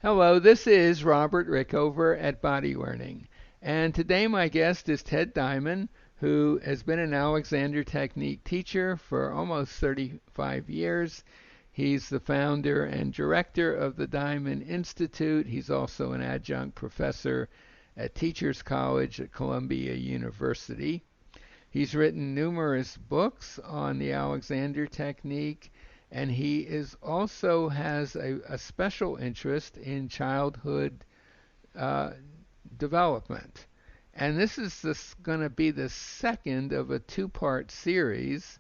Hello, this is Robert Rickover at Body Learning. And today my guest is Ted Diamond, who has been an Alexander Technique teacher for almost 35 years. He's the founder and director of the Diamond Institute. He's also an adjunct professor at Teachers College at Columbia University. He's written numerous books on the Alexander Technique, and he is also has a special interest in childhood uh, development. And this is going to be the second of a two-part series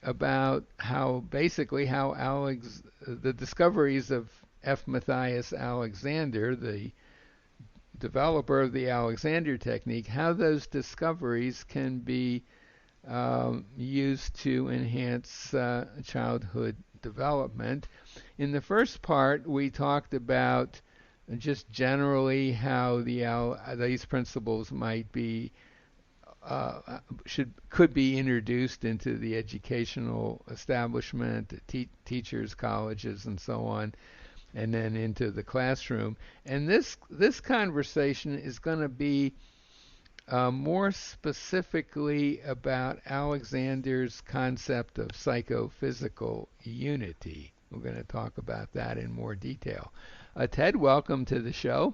about how basically how the discoveries of F. Matthias Alexander, the developer of the Alexander Technique, how those discoveries can be used to enhance childhood development. In the first part, we talked about just generally how these principles might be could be introduced into the educational establishment, teachers, colleges, and so on, and then into the classroom. And this conversation is going to be more specifically about Alexander's concept of psychophysical unity. We're going to talk about that in more detail. Ted, welcome to the show.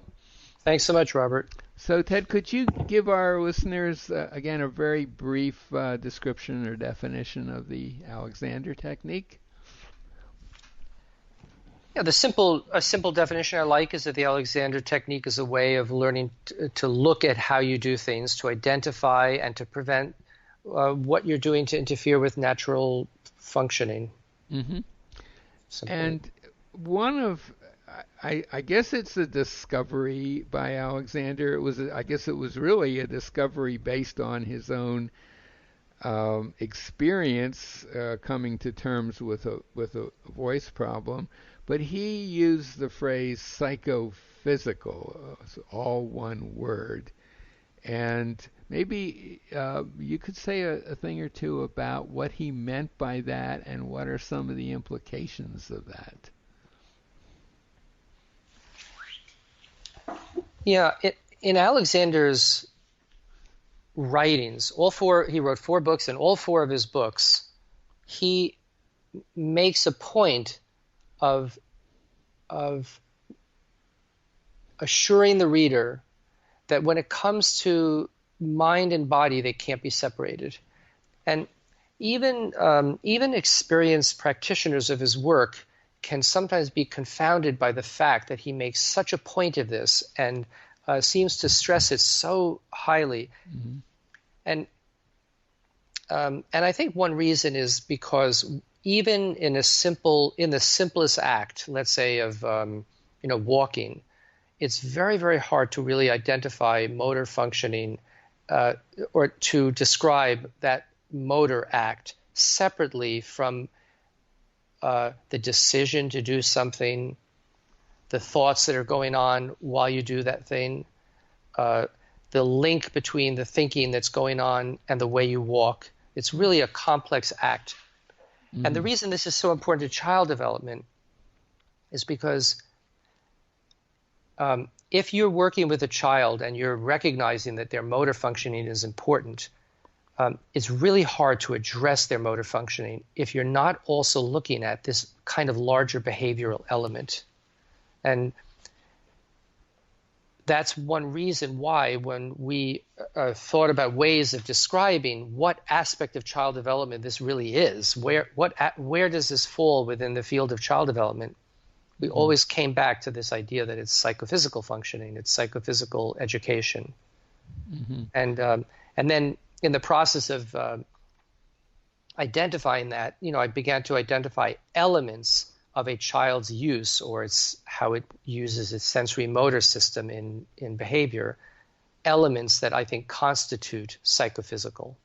Thanks so much, Robert. So, Ted, could you give our listeners, again, a very brief description or definition of the Alexander technique? Yeah, a simple definition I like is that the Alexander technique is a way of learning to look at how you do things, to identify and to prevent what you're doing to interfere with natural functioning. Mm-hmm. And one of, I guess it's a discovery by Alexander. I guess it was really a discovery based on his own experience coming to terms with a voice problem. But he used the phrase psychophysical, all one word. And maybe you could say a thing or two about what he meant by that and what are some of the implications of that. Yeah, in Alexander's writings, he wrote 4 books, and all 4 of his books, he makes a point of assuring the reader that when it comes to mind and body, they can't be separated. And even experienced practitioners of his work can sometimes be confounded by the fact that he makes such a point of this and seems to stress it so highly. Mm-hmm. And I think one reason is because even in the simplest act, let's say of walking, it's very, very hard to really identify motor functioning or to describe that motor act separately from the decision to do something, the thoughts that are going on while you do that thing, the link between the thinking that's going on and the way you walk. It's really a complex act. Mm-hmm. And the reason this is so important to child development is because if you're working with a child and you're recognizing that their motor functioning is important, it's really hard to address their motor functioning if you're not also looking at this kind of larger behavioral element. And that's one reason why when we thought about ways of describing what aspect of child development this really is, where does this fall within the field of child development, we always came back to this idea that it's psychophysical functioning, it's psychophysical education. Mm-hmm. And then in the process of identifying that, I began to identify elements of a child's use, or how it uses its sensory motor system in behavior, elements that I think constitute psychophysical.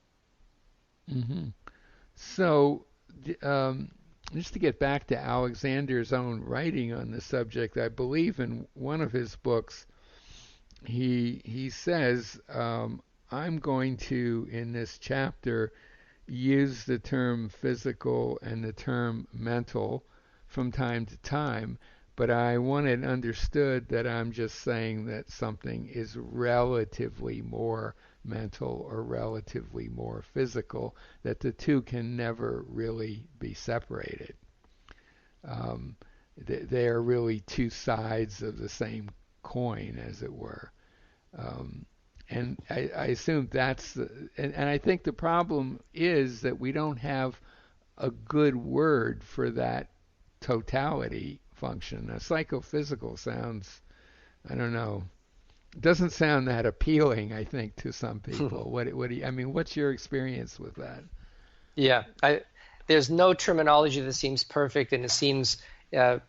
Mm-hmm. So, just to get back to Alexander's own writing on the subject, I believe in one of his books, he says, I'm going to, in this chapter, use the term physical and the term mental from time to time, but I want it understood that I'm just saying that something is relatively more mental or relatively more physical, that the two can never really be separated. Um, they are really two sides of the same coin, as it were. Um, and I assume and I think the problem is that we don't have a good word for that totality function. A psychophysical sounds, I don't know, doesn't sound that appealing, I think, to some people. What do you, I mean, what's your experience with that? Yeah, there's no terminology that seems perfect, and it seems, uh,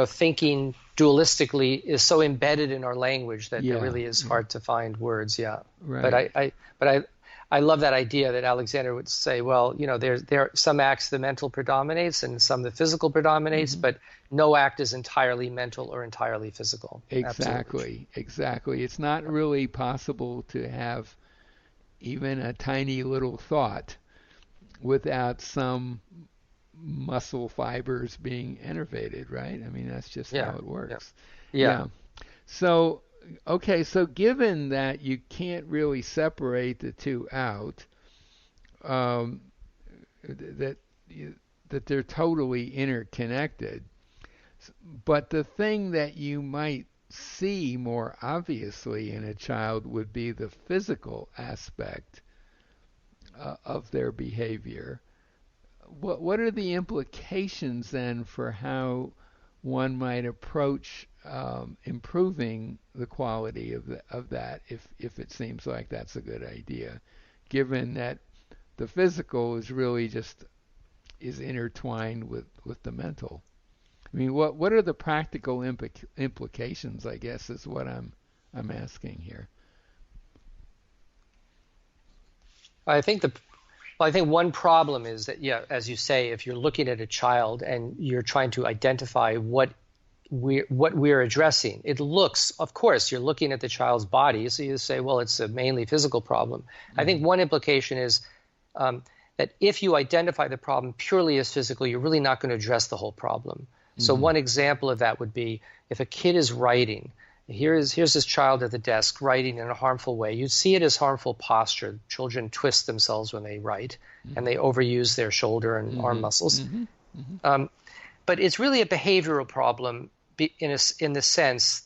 thinking dualistically is so embedded in our language that it Yeah, really is yeah, hard to find words. Yeah, but right. I love that idea that Alexander would say, well, there are some acts the mental predominates and some the physical predominates, Hmm. but no act is entirely mental or entirely physical. Absolutely true. Exactly, exactly. It's not really possible to have even a tiny little thought without some muscle fibers being innervated, right? I mean, that's just how Yeah, it yeah, works. yeah. Yeah. So, okay, so given that you can't really separate the two out, um, that that they're totally interconnected, but the thing that you might see more obviously in a child would be the physical aspect of their behavior. What are the implications then for how one might approach improving the quality of that if it seems like that's a good idea, given that the physical is really just is intertwined with the mental. I mean, what are the practical implications? I guess is what I'm asking here. I think the Well, I think one problem is that, yeah, as you say, if you're looking at a child and you're trying to identify what we're addressing, it looks, of course, you're looking at the child's body, so you say, well, it's a mainly physical problem. I think Hmm. one implication is that if you identify the problem purely as physical, you're really not going to address the whole problem. So Hmm. one example of that would be if a kid is writing. Here's this child at the desk writing in a harmful way. You see it as harmful posture. Children twist themselves when they write, and they overuse their shoulder and arm Hmm. muscles. Hmm. Hmm. Um, but it's really a behavioral problem in the sense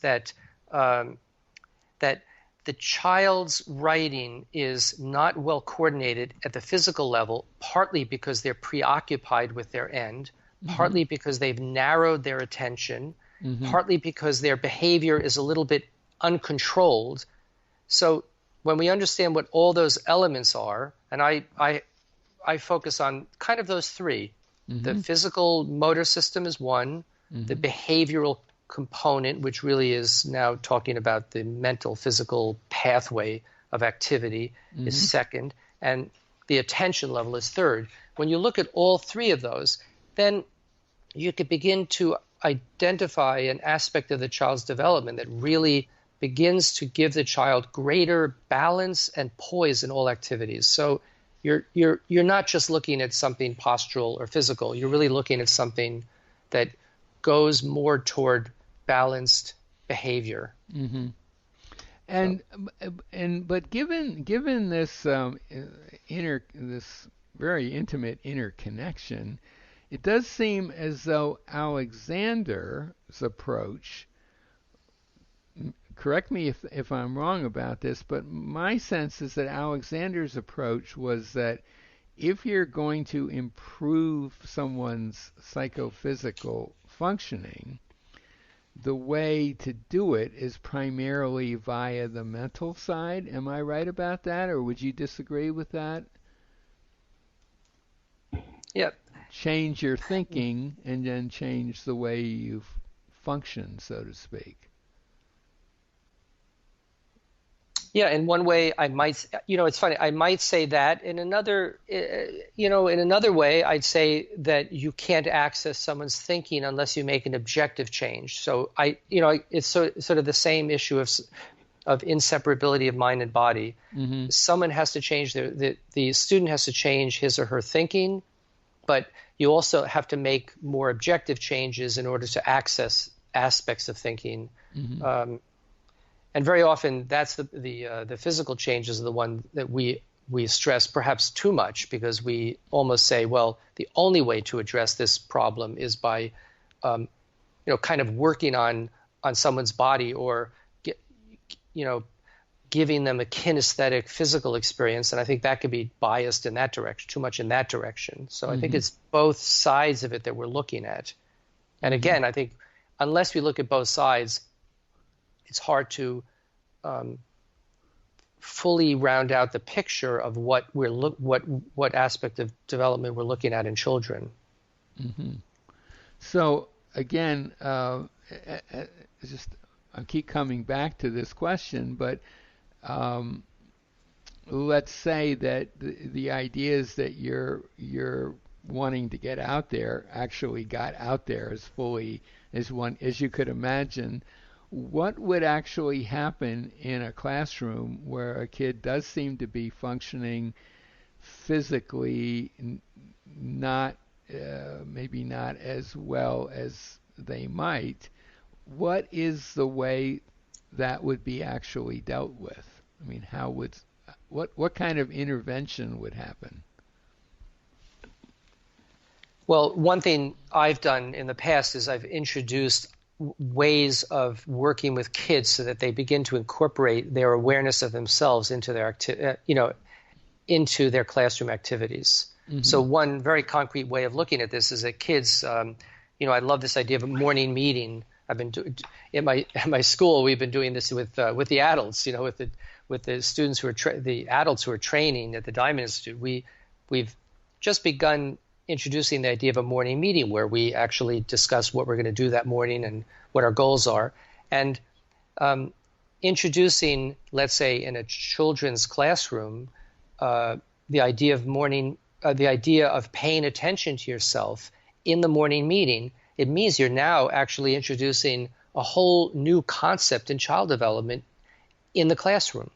um, that the child's writing is not well coordinated at the physical level, partly because they're preoccupied with their end, Hmm. partly because they've narrowed their attention, Hmm. partly because their behavior is a little bit uncontrolled. So when we understand what all those elements are, and I focus on kind of those three. The Hmm. physical motor system is one, the Hmm. behavioral component, which really is now talking about the mental physical pathway of activity, is Hmm. second, and the attention level is third. When you look at all three of those, then you could begin to identify an aspect of the child's development that really begins to give the child greater balance and poise in all activities. So you're not just looking at something postural or physical. You're really looking at something that goes more toward balanced behavior. Hmm. So But given this inner this very intimate interconnection, it does seem as though Alexander's approach, correct me if I'm wrong about this, but my sense is that Alexander's approach was that if you're going to improve someone's psychophysical functioning, the way to do it is primarily via the mental side. Am I right about that, or would you disagree with that? yeah, Change your thinking and then change the way you function, so to speak. yeah. In one way, I might, it's funny. I might say that. In another, in another way, I'd say that you can't access someone's thinking unless you make an objective change. So it's sort of the same issue of inseparability of mind and body. Hmm. Someone has to change the student has to change his or her thinking, but you also have to make more objective changes in order to access aspects of thinking. Mm-hmm. And very often that's the physical changes are the one that we stress perhaps too much, because we almost say, well, the only way to address this problem is by kind of working on someone's body, or giving them a kinesthetic physical experience. And I think that could be biased in that direction, too much in that direction. So I think Mm-hmm. it's both sides of it that we're looking at. And Mm-hmm. again, I think unless we look at both sides, it's hard to fully round out the picture of what aspect of development we're looking at in children. Mm-hmm. So again, just I keep coming back to this question, but um, let's say that the ideas that you're wanting to get out there actually got out there as fully as you could imagine. What would actually happen in a classroom where a kid does seem to be functioning physically not maybe not as well as they might? What is the way that would be actually dealt with? I mean, how would what kind of intervention would happen? Well, one thing I've done in the past is I've introduced ways of working with kids so that they begin to incorporate their awareness of themselves into their into their classroom activities. Mm-hmm. So one very concrete way of looking at this is that kids, I love this idea of a morning meeting. I've been at my school. We've been doing this with the adults, with the students who are the adults who are training at the Diamond Institute. We've just begun introducing the idea of a morning meeting where we actually discuss what we're going to do that morning and what our goals are, and introducing, let's say, in a children's classroom, the idea of paying attention to yourself in the morning meeting. It means you're now actually introducing a whole new concept in child development in the classroom.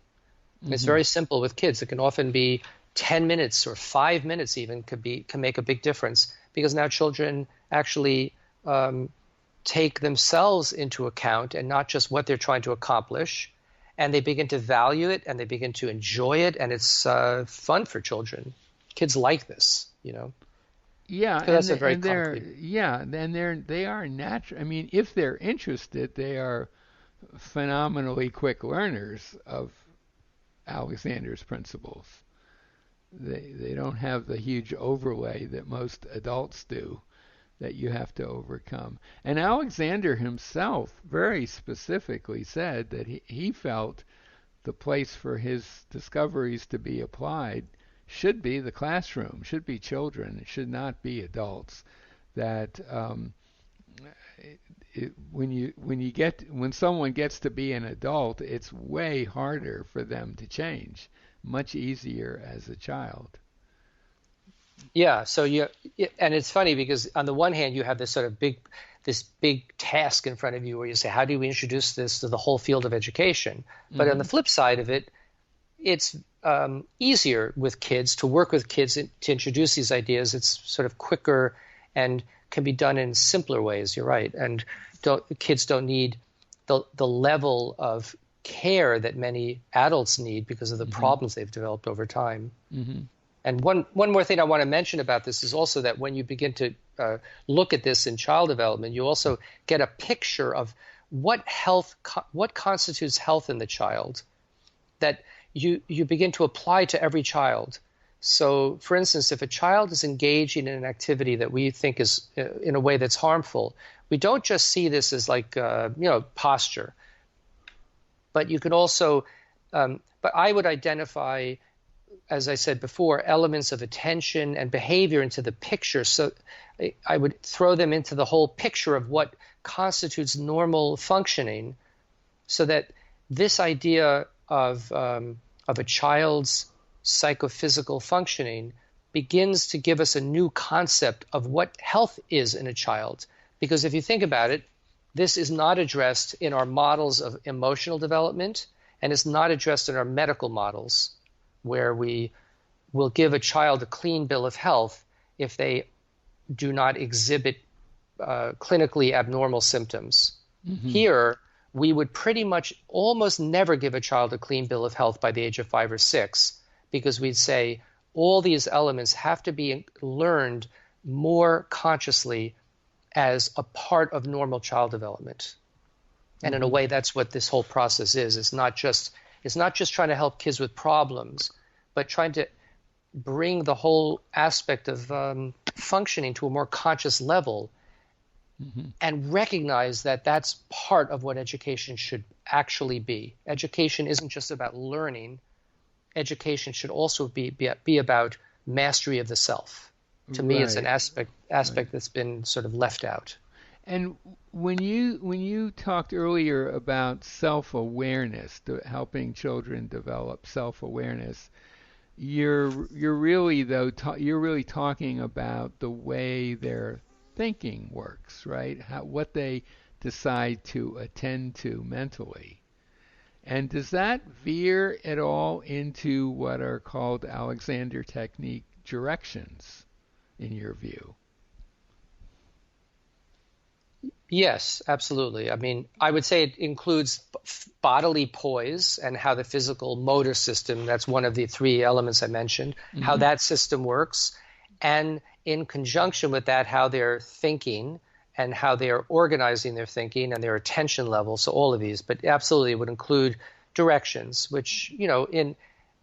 Mm-hmm. It's very simple with kids. It can often be 10 minutes or 5 minutes even can make a big difference, because now children actually take themselves into account and not just what they're trying to accomplish, and they begin to value it and they begin to enjoy it, and it's fun for children. Kids like this, Yeah, So that's a very they are natural. I mean, if they're interested, they are phenomenally quick learners of Alexander's principles. They don't have the huge overlay that most adults do that you have to overcome. And Alexander himself very specifically said that he felt the place for his discoveries to be applied should be the classroom, should be children, it should not be adults. That when someone gets to be an adult, it's way harder for them to change. Much easier as a child. Yeah, and it's funny because on the one hand you have this big task in front of you where you say, how do we introduce this to the whole field of education? But on the flip side of it, it's easier with kids to work with kids to introduce these ideas. It's sort of quicker and can be done in simpler ways. You're right, and kids don't need the level of care that many adults need because of the problems they've developed over time. Mm-hmm. And one more thing I want to mention about this is also that when you begin to look at this in child development, you also get a picture of what constitutes health in the child that you begin to apply to every child. So, for instance, if a child is engaging in an activity that we think is in a way that's harmful, we don't just see this as like posture. But you can also, but I would identify, as I said before, elements of attention and behavior into the picture. So I would throw them into the whole picture of what constitutes normal functioning, so that this idea of a child's psychophysical functioning begins to give us a new concept of what health is in a child. Because if you think about it, this is not addressed in our models of emotional development, and it's not addressed in our medical models, where we will give a child a clean bill of health if they do not exhibit clinically abnormal symptoms. Hmm. Here, we would pretty much almost never give a child a clean bill of health by the age of 5 or 6, because we'd say all these elements have to be learned more consciously as a part of normal child development. And in a Hmm. way, that's what this whole process is. It's not just trying to help kids with problems, but trying to bring the whole aspect of functioning to a more conscious level, Hmm. and recognize that that's part of what education should actually be. Education isn't just about learning. Education should also be about mastery of the self. To me, it's an Right. Right. aspect that's been sort of left out. And when you talked earlier about self-awareness, helping children develop self-awareness, you're really you're really talking about the way their thinking works, right? What they decide to attend to mentally. And does that veer at all into what are called Alexander technique directions in your view? Yes, absolutely. I mean, I would say it includes bodily poise and how the physical motor system, that's one of the three elements I mentioned, how Hmm. that system works. And in conjunction with that, how they're thinking and how they are organizing their thinking and their attention level. So all of these, but absolutely it would include directions, which, in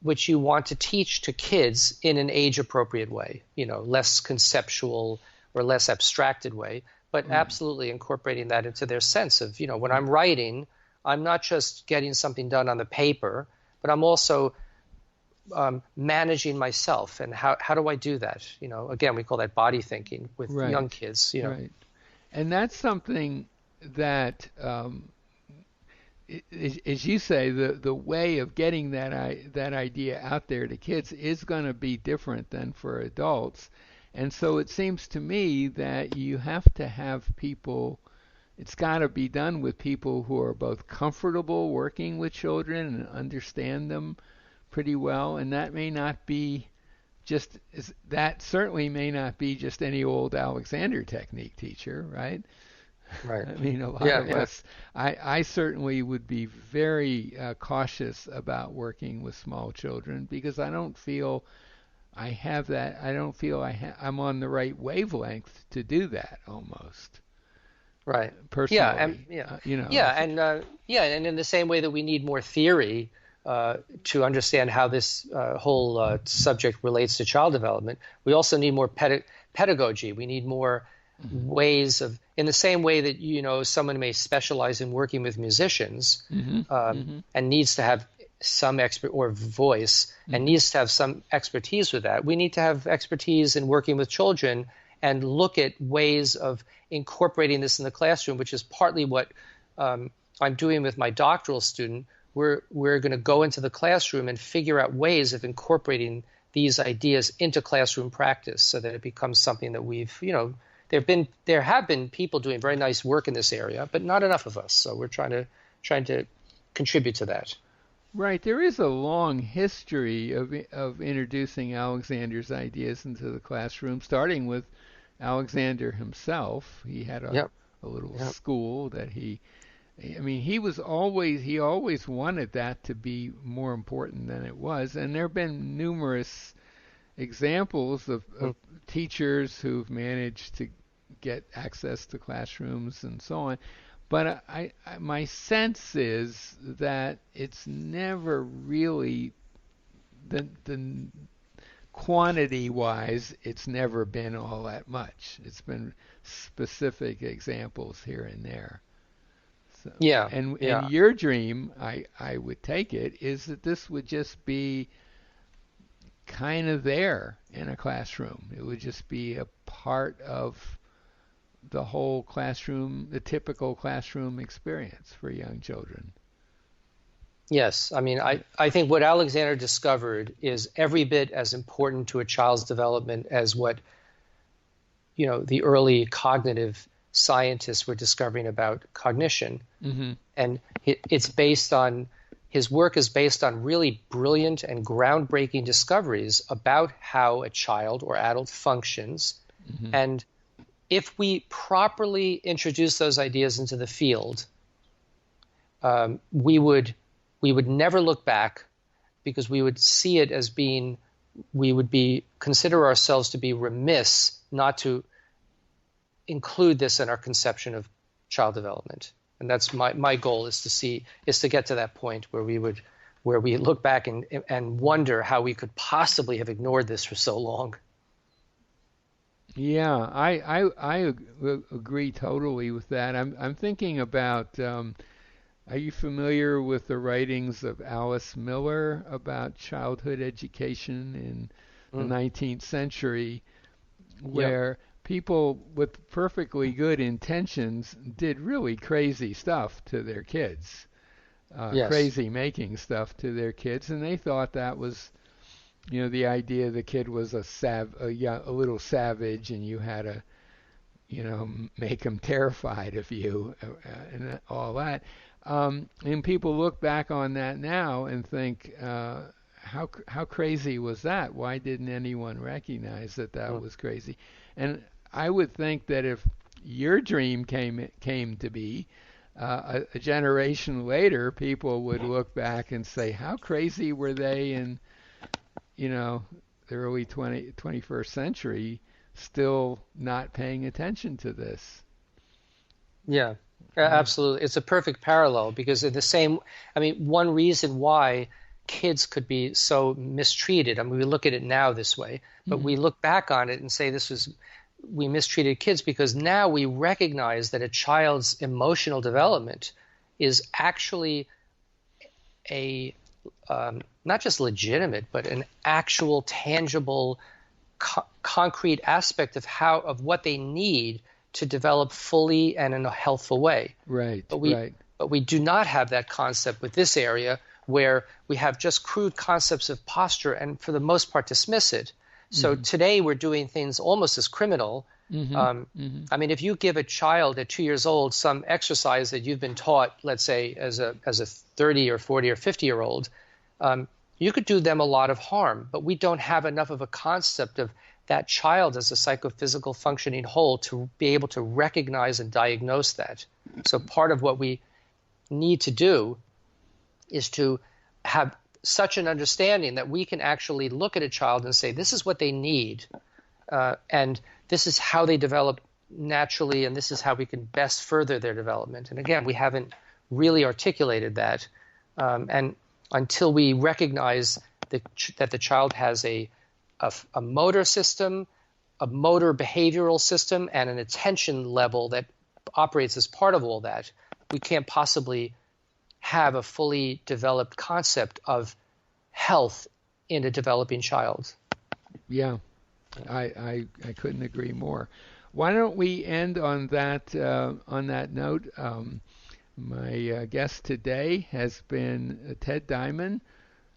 which you want to teach to kids in an age appropriate way, less conceptual or less abstracted way, but Right. absolutely incorporating that into their sense of, when I'm Right. writing, I'm not just getting something done on the paper, but I'm also managing myself. And how do I do that? Again, we call that body thinking with young Right. kids. Right. And that's something that, as you say, the way of getting that idea out there to kids is going to be different than for adults. And so it seems to me that you have to have people. It's got to be done with people who are both comfortable working with children and understand them pretty well. And that may not be that certainly may not be just any old Alexander technique teacher, right? Right. I mean, a lot Yeah, of yeah. us, I certainly would be very cautious about working with small children because I don't feel I have that. I don't feel I'm on the right wavelength to do that almost Right. Yeah, and personally. yeah, You know, yeah, if, and in the same way that we need more theory to understand how this whole subject relates to child development, we also need more pedagogy. We need more hmm. ways of, in the same way that someone may specialize in working with musicians, Hmm. Hmm. and needs to have some expert or voice and Hmm. needs to have some expertise with that. We need to have expertise in working with children and look at ways of incorporating this in the classroom, which is partly what I'm doing with my doctoral student. We're going to go into the classroom and figure out ways of incorporating these ideas into classroom practice so that it becomes something that there have been people doing very nice work in this area, but not enough of us. So we're trying to contribute to that. Right, there is a long history of introducing Alexander's ideas into the classroom, starting with Alexander himself. He had Yep. a little Yep. school that I mean, he always wanted that to be more important than it was. And there have been numerous examples of teachers who've managed to get access to classrooms and so on. But my sense is that it's never really the quantity wise, it's never been all that much. It's been specific examples here and there. So, Yeah. and Yeah. your dream, I would take it, is that this would just be kind of there in a classroom. It would just be a part of the whole classroom, the typical classroom experience for young children. Yes. I mean, I, Right. I think what Alexander discovered is every bit as important to a child's development as what, the early cognitive scientists were discovering about cognition. Mm-hmm. And it's based on, his work is based on really brilliant and groundbreaking discoveries about how a child or adult functions. Mm-hmm. And if we properly introduce those ideas into the field, we would never look back, because we would see it as being, we would be consider ourselves to be remiss not to include this in our conception of child development. And that's my goal, is to get to that point where we look back and wonder how we could possibly have ignored this for so long. Yeah, I agree totally with that. I'm thinking about. Are you familiar with the writings of Alice Miller about childhood education in the Mm. 19th century, Yep. where people with perfectly good intentions did really crazy stuff to their kids, Yes. crazy making stuff to their kids, and they thought that was, the idea the kid was a little savage, and you had to, make him terrified of you, and all that. And people look back on that now and think, how crazy was that? Why didn't anyone recognize that that Mm. was crazy? And I would think that if your dream came to be, a generation later, people would look back and say, how crazy were they in, you know, the early 21st century, still not paying attention to this? Yeah, Yeah. absolutely. It's a perfect parallel, because in the same, I mean, one reason why kids could be so mistreated, I mean, we look at it now this way, but Hmm. we look back on it and say we mistreated kids because now we recognize that a child's emotional development is actually a not just legitimate, but an actual, tangible, concrete aspect of what they need to develop fully and in a healthful way. Right, But we right. but we do not have that concept with this area, where we have just crude concepts of posture and for the most part dismiss it. So Hmm. today we're doing things almost as criminal. Hmm. Um, Hmm. I mean, if you give a child at 2 years old some exercise that you've been taught, let's say as a 30 or 40 or 50-year old, um, you could do them a lot of harm. But we don't have enough of a concept of that child as a psychophysical functioning whole to be able to recognize and diagnose that. So part of what we need to do is to have such an understanding that we can actually look at a child and say, this is what they need, and this is how they develop naturally, and this is how we can best further their development. And again, we haven't really articulated that. And until we recognize that the child has a motor system, a motor behavioral system, and an attention level that operates as part of all that, we can't possibly have a fully developed concept of health in a developing child. Yeah, I couldn't agree more. Why don't we end on that note? My guest today has been Ted Diamond,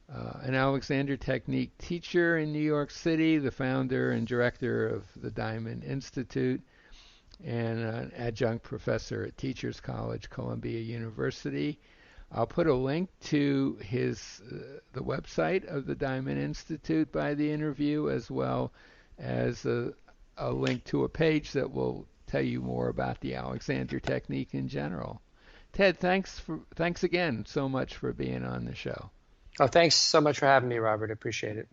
an Alexander Technique teacher in New York City, the founder and director of the Diamond Institute, and an adjunct professor at Teachers College, Columbia University. I'll put a link to the website of the Diamond Institute by the interview, as well as a link to a page that will tell you more about the Alexander technique in general. Ted, thanks again so much for being on the show. Oh, thanks so much for having me, Robert. I appreciate it.